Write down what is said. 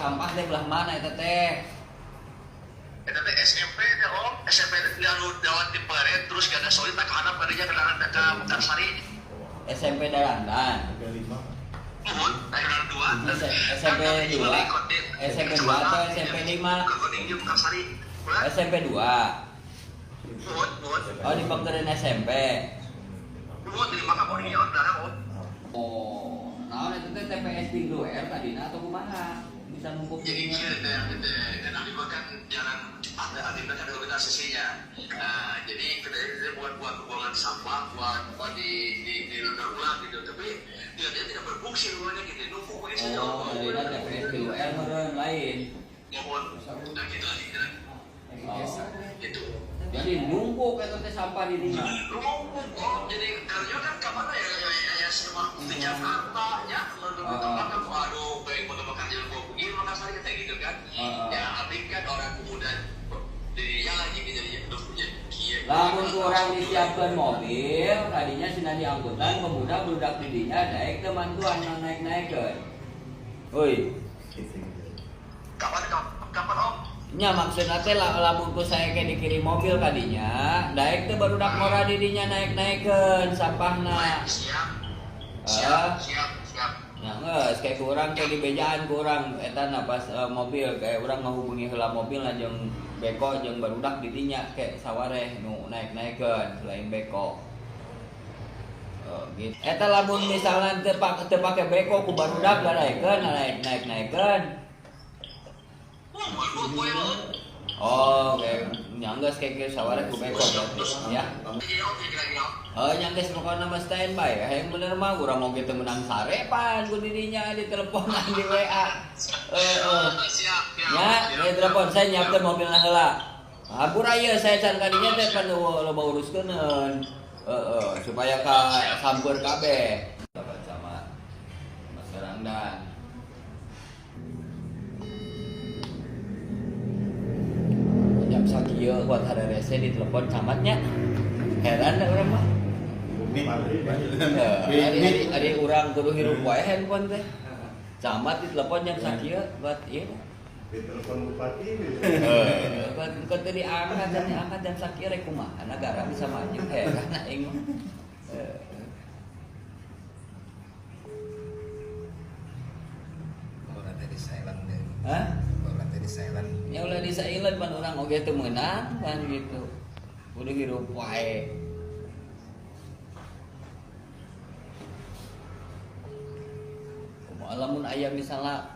sampah teh belah mana eta teh? Eta teh SMP teh Om, SMP teh lalu dawat di Paren terus kada solid tak hadap kadinya ke Mekarsari. SMP Darandan. Nuhun, daerah 2. SMP 2. SMP 2 atau SMP 5? Ke Kuning di Mekarsari. SMP 2. Nuhun. Oh, di Pangkeren SMP. Nuhun di Maka Kuning ya udah Om. Oh, nah itu teh TPS di Luar tadina atau kumaha? Bisa numpuk Jadi di kieu teh kan ahli kan jalan cepat ahli kan organisasinya. Nah, jadi kita buat pembuangan sampah buat di ulang gitu. Tapi dia tidak berfungsi rumahnya gitu. Numpuk begitu saja. Oh, tadina TPS di Luar meureun lain. Mohon. Nah, gitu lagi kan. Gitu. Jadi numpuk eta teh sampah di dinya. Numpuk. Jadi kerja kan ke mana ya semua di Jakarta ya. Tempat aduh baik bekerja gua begini Makassar kayak gitu kan. Ya, tapi kan orang pemuda dirinya lagi jadi punya kieu. Lamun kurang disiapkan mobil, tadinya sina diangkutan pemuda budak didinya daek teh mantuan naik-naikeun. Euy, Kapan Om? nya maksudna teh lamun ku saya ke dikirim mobil kadinya, daek teh barudak mora didinya naik-naikeun sampahna. Siap. Nah, geus kayak kurang teh di bejaan kurang eta na pas mobil kayak urang ngahubungi heula mobil na jeung beko jeung barudak didinya kayak sawareh nu naik-naikeun selain beko. Gitu. Eta lamun misalnya teu pake beko ku barudak garaekeun naik-naikeun. Oh, kayak nyangges kayak sawareh ku beko berarti ya. Oh, nyangges pokoknya nama standby. Yang bener mah urang oge teu meunang sarepan ku dirinya di teleponan di WA. Siap. Ya, di telepon saya nyiapkeun mobilna heula. Hampura ieu saya can kadinya teh pan loba uruskeun. Supaya ka sampeur kabeh. Sama Mas Rangdan. Jam sakieu buat hari rese di telepon camatnya. Heran da urang mah. Ari urang kudu hirup wae handphone teh. Camat di telepon jam sakieu buat ieu. Di telepon bupati. Kan tadi diangkat jam sakieu rek kumaha negara bisa maju heran aing mah. Ulah tadi silent deh. Hah? Ulah tadi silent. Ya ulah di silent pan urang oge teu meunang kan gitu. Kudu hirup wae. Lamun aya misalnya